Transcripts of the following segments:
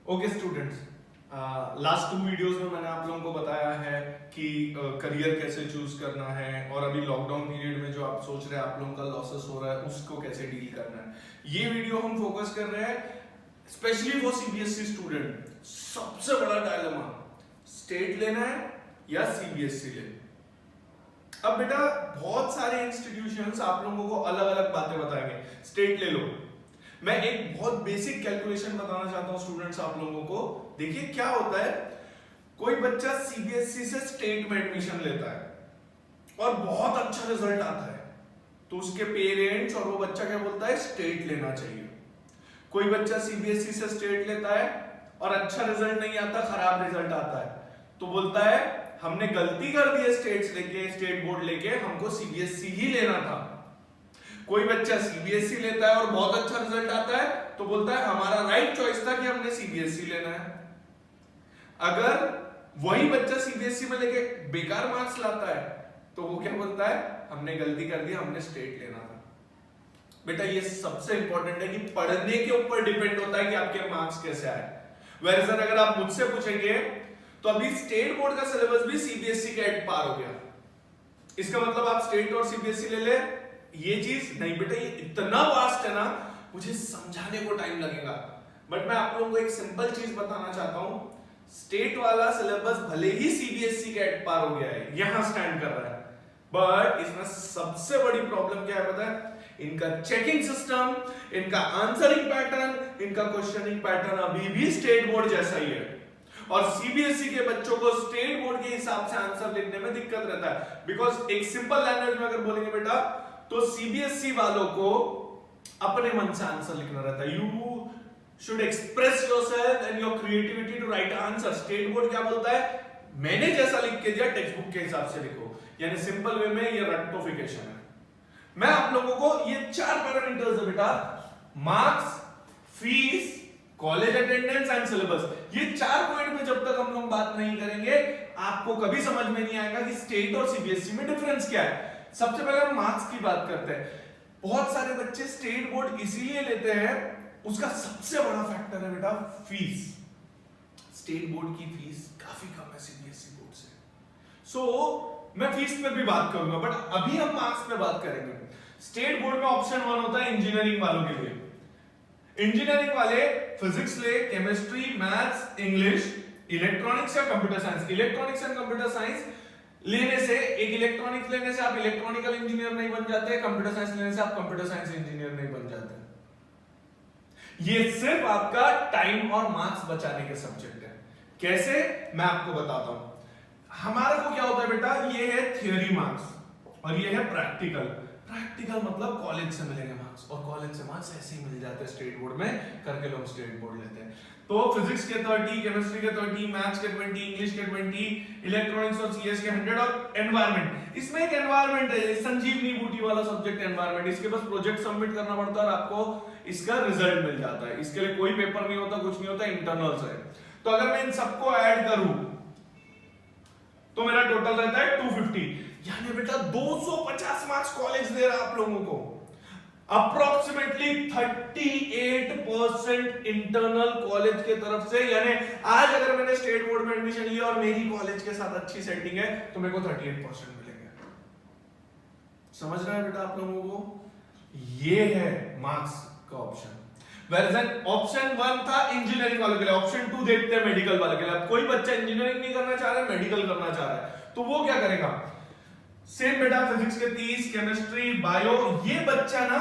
Okay students, last 2 videos में मैंने आप लोगों को बताया है कि करियर कैसे चूज करना है और अभी लॉकडाउन पीरियड में जो आप सोच रहे हैं आप लोगों का लॉसेस हो रहा है उसको कैसे डील करना है। ये वीडियो हम फोकस कर रहे हैं स्पेशली फॉर सीबीएसई स्टूडेंट। सबसे बड़ा डायलेमा, स्टेट लेना है या सीबीएसई लेना। अब बेटा बहुत सारे इंस्टीट्यूशंस आप लोगों को अलग अलग बातें बताएंगे। स्टेट ले लो। मैं एक बहुत बेसिक कैलकुलेशन बताना चाहता हूं स्टूडेंट्स आप लोगों को। देखिए क्या होता है, कोई बच्चा सीबीएसई से स्टेट में एडमिशन लेता है और बहुत अच्छा रिजल्ट आता है तो उसके पेरेंट्स और वो बच्चा क्या बोलता है, स्टेट लेना चाहिए। कोई बच्चा सीबीएसई से स्टेट लेता है और अच्छा रिजल्ट नहीं आता, खराब रिजल्ट आता है तो बोलता है हमने गलती कर दी है स्टेट बोर्ड लेके, हमको सीबीएसई ही लेना था। कोई बच्चा सीबीएसई लेता है और बहुत अच्छा रिजल्ट आता है तो बोलता है हमारा राइट चॉइस था कि हमने सीबीएसई लेना है। अगर वही बच्चा सीबीएसई में लेके बेकार मार्क्स लाता है तो वो क्या बोलता है, हमने गलती कर दी, हमने स्टेट लेना था। बेटा ये सबसे इंपॉर्टेंट है कि पढ़ने के ऊपर डिपेंड होता है कि आपके मार्क्स कैसे आए। वैसे अगर आप मुझसे पूछेंगे तो अभी स्टेट बोर्ड का सिलेबस भी सीबीएसई के एट पार हो गया, इसका मतलब आप स्टेट और सीबीएसई ले ले, ये चीज नहीं बेटा, ये इतना वास्ट है ना, मुझे समझाने को टाइम लगेगा। बट मैं आप लोगों को एक सिंपल चीज बताना चाहता हूं। स्टेट वाला सिलेबस भले ही सीबीएसई के एट पार हो गया है, यहां स्टैंड कर रहा है, बट इसमें सबसे बड़ी प्रॉब्लम क्या है पता है, इनका चेकिंग सिस्टम, इनका आंसरिंग पैटर्न, इनका क्वेश्चनिंग पैटर्न अभी भी स्टेट बोर्ड जैसा ही है। और सीबीएसई के बच्चों को स्टेट बोर्ड के हिसाब से आंसर लिखने में दिक्कत रहता है। बिकॉज एक सिंपल लैंग्वेज में अगर बोलेंगे बेटा तो सीबीएसई वालों को अपने मन से आंसर लिखना रहता है। You should express yourself and your creativity to write answer. State board क्या बोलता है, मैंने जैसा लिख के दिया टेक्स्ट बुक के हिसाब से लिखो, यानी सिंपल वे में ये रट्टोफिकेशन है। मैं आप लोगों को ये 4 पैरामीटर्स है बेटा, marks, fees, college attendance and syllabus, ये 4 पॉइंट पे जब तक हम लोग बात नहीं करेंगे आपको कभी समझ में नहीं आएगा कि स्टेट और सीबीएसई में डिफरेंस क्या है। सबसे पहले हम मार्क्स की बात करते हैं। बहुत सारे बच्चे स्टेट बोर्ड इसीलिए लेते हैं, उसका सबसे बड़ा फैक्टर है बेटा फीस। स्टेट बोर्ड की फीस काफी कम है सीबीएसई बोर्ड से। सो मैं फीस पे भी बात करूंगा, बट अभी हम मार्क्स पे बात करेंगे। स्टेट बोर्ड में ऑप्शन 1 होता है इंजीनियरिंग वालों के लिए। इंजीनियरिंग वाले फिजिक्स ले, केमिस्ट्री, मैथ्स, इंग्लिश, इलेक्ट्रॉनिक्स या computer science. Electronics and computer science लेने से, एक इलेक्ट्रॉनिक्स लेने से आप इलेक्ट्रॉनिकल इंजीनियर नहीं बन जाते, कंप्यूटर साइंस लेने से आप कंप्यूटर साइंस इंजीनियर नहीं बन जाते। ये सिर्फ आपका टाइम और मार्क्स बचाने के सब्जेक्ट है। कैसे, मैं आपको बताता हूं। हमारे को क्या होता है बेटा, ये है थियोरी मार्क्स और ये है प्रैक्टिकल। प्रैक्टिकल मतलब कॉलेज से मिलेंगे मार्क्स, और कॉलेज से मार्क्स ऐसे ही मिल जाते हैं स्टेट बोर्ड में करके लोग स्टेट बोर्ड लेते हैं। तो फिजिक्स के 30, केमिस्ट्री के 30, मैथ्स के 20, इंग्लिश के 20, इलेक्ट्रॉनिक्स और सीएस के 100 और एनवायरनमेंट। इसमें एक एनवायरनमेंट है, संजीवनी बूटी वाला सब्जेक्ट एनवायरनमेंट। इसके बस प्रोजेक्ट सबमिट करना पड़ता है और आपको इसका रिजल्ट मिल जाता है। इसके लिए कोई पेपर नहीं होता, कुछ नहीं होता, इंटरनल्स है। तो अगर मैं इन सबको ऐड करूं तो मेरा टोटल रहता है 250, यानी बेटा 250 मार्क्स कॉलेज दे रहा है आप लोगों को। अप्रोक्सीमेटली 38% इंटरनल कॉलेज के तरफ से, यानी आज अगर मैंने स्टेट बोर्ड में एडमिशन लिया और मेरी कॉलेज के साथ अच्छी सेटिंग है तो मेरे को 38% मिलेंगे। समझ रहे हैं बेटा आप लोगों को? ये है मार्क्स का ऑप्शन। ऑप्शन 1 था इंजीनियरिंग वालों के लिए। ऑप्शन 2 देखते हैं मेडिकल वालों के लिए। अब कोई बच्चा इंजीनियरिंग नहीं करना चाह रहा है, मेडिकल करना चाह रहा है, तो वो क्या करेगा, सेम बेटा फिजिक्स के 30, केमिस्ट्री, बायो। ये बच्चा ना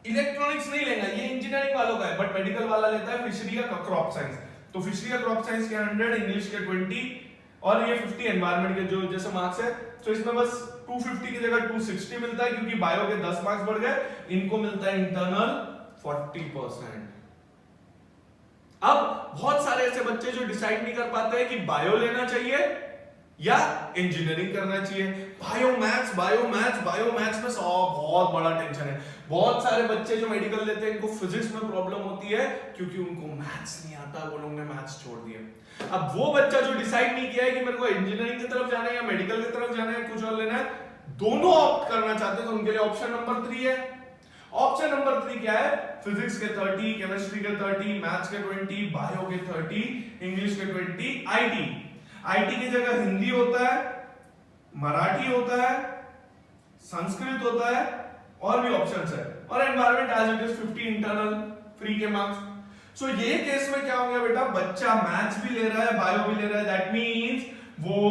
इलेक्ट्रॉनिक्स नहीं लेगा, ये इंजीनियरिंग वालों का है, बट मेडिकल वाला लेता है फिशरी का क्रॉप साइंस। तो फिशरी का क्रॉप साइंस के 100, इंग्लिश के 20 और ये 50 एनवायरनमेंट के जो जैसे मार्क्स है। तो इसमें बस 250 की जगह 260 मिलता है, क्योंकि बायो के 10 मार्क्स बढ़ गए, इनको मिलता है इंटरनल 40%। अब बहुत सारे ऐसे बच्चे जो डिसाइड नहीं कर पाते हैं कि बायो लेना चाहिए या इंजीनियरिंग करना चाहिए। बायो मैथ्स में बहुत बड़ा टेंशन है। बहुत सारे बच्चे जो मेडिकल लेते हैं इनको फिजिक्स में प्रॉब्लम होती है क्योंकि उनको मैथ्स नहीं आता, वो लोग ने मैथ्स छोड़ दिया। अब वो बच्चा जो डिसाइड नहीं किया है कि मेरे को इंजीनियरिंग की तरफ जाना है या मेडिकल की तरफ जाना है, कुछ और लेना है, दोनों ऑप्ट करना चाहते हैं, तो उनके लिए ऑप्शन नंबर 3 है। ऑप्शन नंबर 3 क्या है? फिजिक्स के 30, केमिस्ट्री के 30, मैथ्स के 20, बायो के 30, इंग्लिश के 20, आईटी की जगह हिंदी होता है, मराठी होता है, संस्कृत होता है और भी ऑप्शंस है, और environment as it is 50 internal free के मार्क्स। सो ये केस में क्या हो गया बेटा, बच्चा मैथ्स भी ले रहा है, बायो भी ले रहा है, दैट मींस वो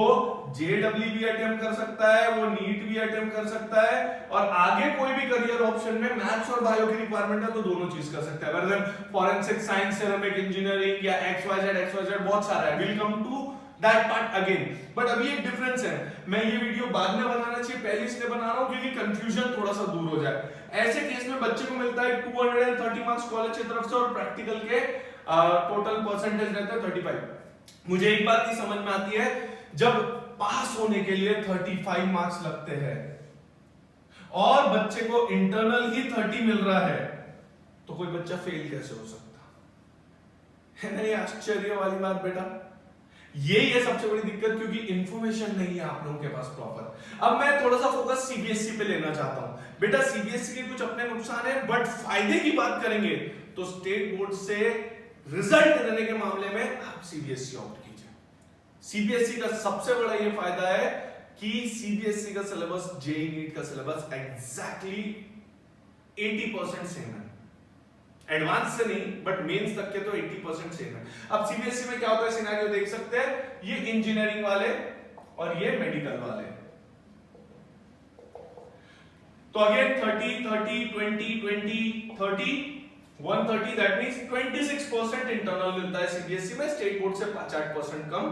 जेडब्ल्यू भी अटेम्प्ट कर सकता है, वो नीट भी अटेम्प्ट कर सकता है, और आगे कोई भी करियर ऑप्शन में मैथ्स और बायो की रिक्वायरमेंट है तो दोनों चीज कर सकता है, वरना फॉरेंसिक साइंस, सेरेमिक इंजीनियरिंग या XYZ बहुत सारा है, will come to that part again. But अभी एक डिफरेंस है, मैं ये वीडियो बाद में बनाना चाहिए, पहले इसलिए बना रहा हूं क्योंकि कंफ्यूजन थोड़ा सा दूर हो जाए। ऐसे केस में बच्चे को मिलता है 230 मार्क्स कॉलेज की तरफ से और प्रैक्टिकल के टोटल परसेंटेज रहता है 35। मुझे एक बात नहीं समझ में आती है, जब पास होने के लिए 35 मार्क्स लगते हैं और बच्चे को इंटरनल ही 30 मिल रहा है, तो कोई बच्चा फेल कैसे हो सकता है? नहीं, आश्चर्य वाली बात बेटा, यही है सबसे बड़ी दिक्कत, क्योंकि इंफॉर्मेशन नहीं है आप लोगों के पास प्रॉपर। अब मैं थोड़ा सा फोकस सीबीएसई पे लेना चाहता हूं। बेटा सीबीएसई के कुछ अपने नुकसान है, बट फायदे की बात करेंगे तो स्टेट बोर्ड से रिजल्ट देने के मामले में आप सीबीएसई ऑप्ट कीजिए। सीबीएसई का सबसे बड़ा ये फायदा है कि सीबीएसई का सिलेबस जेईई नीट का सिलेबस एग्जैक्टली 80% सेम है, एडवांस से नहीं बट मेंस तक के तो 80% सेम है। अब सीबीएसई में क्या होता है, सिनेरियो देख सकते हैं, ये इंजीनियरिंग वाले और ये मेडिकल वाले, तो अगेन 30 30 20 20 30 130, दैट मींस 26% इंटरनल मिलता है सीबीएसई में, स्टेट बोर्ड से 5-8% कम।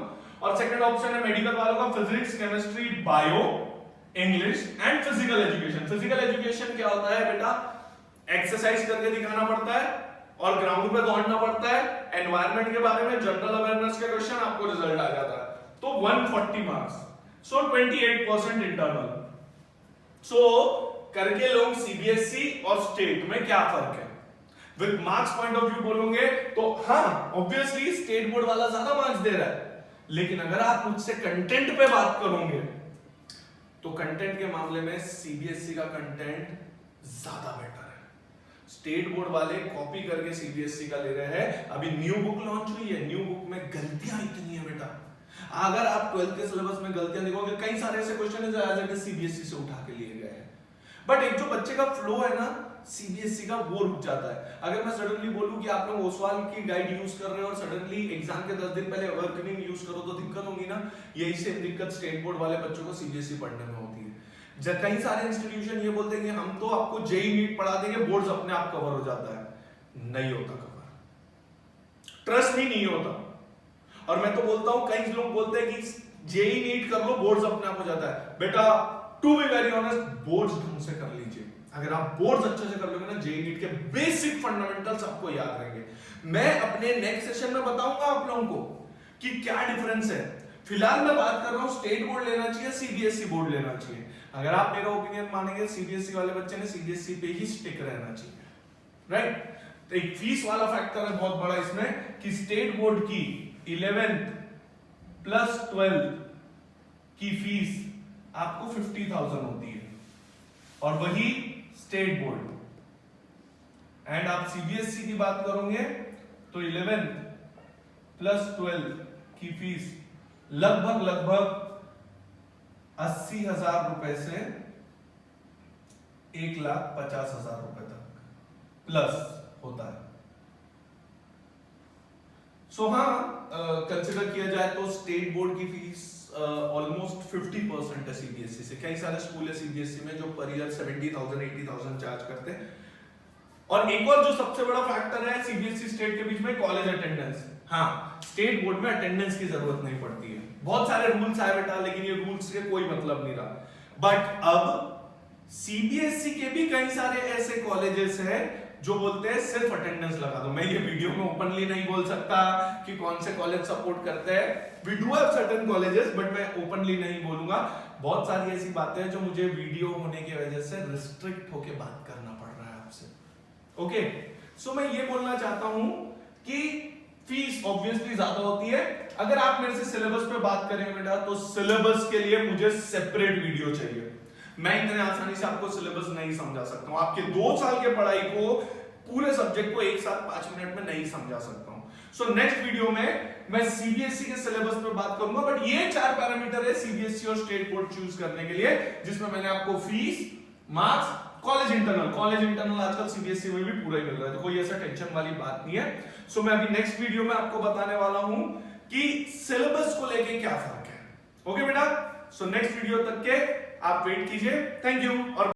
और सेकंड ऑप्शन है मेडिकल वालों का, physics, chemistry, bio, English and physical education. Physical education क्या होता है बेटा, एक्सरसाइज करके दिखाना पड़ता है और ग्राउंड पे दौड़ना पड़ता है, एनवायरनमेंट के बारे में जनरल अवेयरनेस के क्वेश्चन, आपको रिजल्ट आ जाता है, तो 140 मार्क्स, सो 28% इंटरनल। सो करके लोग सीबीएसई और स्टेट में क्या फर्क है, with marks point of view बोलोगे तो हाँ ऑब्वियसली स्टेट बोर्ड वाला ज्यादा मार्क्स दे रहा है, लेकिन अगर आप मुझसे कंटेंट पे बात करोगे तो कंटेंट के मामले में सीबीएसई का कंटेंट ज्यादा बेटर है। स्टेट बोर्ड वाले कॉपी करके सीबीएसई का ले रहे हैं। अभी न्यू बुक लॉन्च हुई है, न्यू बुक में गलतियां इतनी है बेटा, अगर आप 12th के सिलेबस में गलतियां देखोगे, कई सारे ऐसे क्वेश्चन है जो एज इट इज सीबीएसई से उठा के लिए गए हैं, बट एक जो बच्चे का फ्लो है ना सीबीएसई का, वो रुक जाता है। अगर मैं सडनली बोलूं कि आप लोग ओसवाल की गाइड यूज कर रहे हो और सडनली एग्जाम के 10 दिन पहले वर्कनिंग यूज करो तो दिक्कत होगी ना। यही से दिक्कत स्टेट बोर्ड वाले बच्चों को सीबीएसई पढ़ने में होती है। कई सारे इंस्टीट्यूशन ये बोलते हैं कि हम तो आपको जेईई नीट पढ़ा देंगे, बोर्ड्स अपने आप कवर हो जाता है, नहीं होता कवर, ट्रस्ट भी नहीं होता। और मैं तो बोलता हूं, कई लोग बोलते हैं कि जेईई नीट कर लो बोर्ड्स अपने आप हो जाता है। बेटा to be very honest, boards ढंग से कर लीजिए। अगर आप बोर्ड्स अच्छे से कर लोगे ना, जेईई नीट के बेसिक फंडामेंटल्स आपको याद रहेंगे। मैं अपने नेक्स्ट सेशन में बताऊंगा आप लोगों को कि क्या डिफरेंस है। फिलहाल मैं बात कर रहा हूं स्टेट बोर्ड लेना चाहिए, सीबीएसई बोर्ड लेना चाहिए। अगर आप मेरा ओपिनियन मानेंगे, सीबीएसई वाले बच्चे ने सीबीएसई पे ही स्टिक रहना चाहिए, राइट। तो एक फीस वाला फैक्टर है बहुत बड़ा इसमें कि स्टेट बोर्ड की 11th प्लस 12th की फीस आपको 50,000 होती है, और वही स्टेट बोर्ड। एंड आप सीबीएसई की बात करोगे तो 11th प्लस 12th की फीस लगभग 80,000 रुपए से 1,50,000 रुपए तक प्लस होता है। सो हाँ, कंसिडर किया जाए तो स्टेट बोर्ड की फीस ऑलमोस्ट 50% है सीबीएसई से। कई सारे स्कूल है सीबीएसई में जो पर ईयर 70,000 80,000 चार्ज करते हैं। और एक और जो सबसे बड़ा फैक्टर है सीबीएसई स्टेट के बीच में, कॉलेज अटेंडेंस। हाँ, स्टेट बोर्ड में अटेंडेंस की जरूरत नहीं पड़ती है, बहुत सारे रूल्स आए बेटा, लेकिन ये रूल्स से कोई मतलब नहीं रहा। बट अब सीबीएसई के भी कई सारे ऐसे कॉलेजेस हैं जो बोलते हैं सिर्फ अटेंडेंस लगा दो। मैं ये वीडियो में ओपनली नहीं बोल सकता कि कौन से कॉलेज सपोर्ट करते हैं, we do have certain colleges, but मैं ओपनली नहीं बोलूंगा। बहुत सारी ऐसी बातें हैं जो मुझे वीडियो होने की वजह से रिस्ट्रिक्ट होके बात करना पड़ रहा है आपसे। ओके, सो मैं ये बोलना चाहता हूं कि फीस ऑब्वियसली ज्यादा होती है। अगर आप मेरे से सिलेबस पे बात करेंगे बेटा, तो सिलेबस के लिए मुझे सेपरेट वीडियो चाहिए। मैं इतने आसानी से आपको सिलेबस नहीं समझा सकता हूं, आपके 2 साल के पढ़ाई को, पूरे सब्जेक्ट को एक साथ 5 मिनट में नहीं समझा सकता हूं। सो नेक्स्ट वीडियो में मैं सीबीएसई के सिलेबस पे बात करूंगा, बट ये 4 पैरामीटर है सीबीएसई और स्टेट बोर्ड चूज करने के लिए, जिसमें मैंने आपको फीस, मार्क्स, कॉलेज इंटरनल आजकल सीबीएसई में भी पूरा ही मिल रहा है, तो कोई ऐसा टेंशन वाली बात नहीं है। सो मैं अभी नेक्स्ट वीडियो में आपको बताने वाला हूं कि सिलेबस को लेके क्या फर्क है। ओके बेटा, सो नेक्स्ट वीडियो तक के आप वेट कीजिए। Thank you. और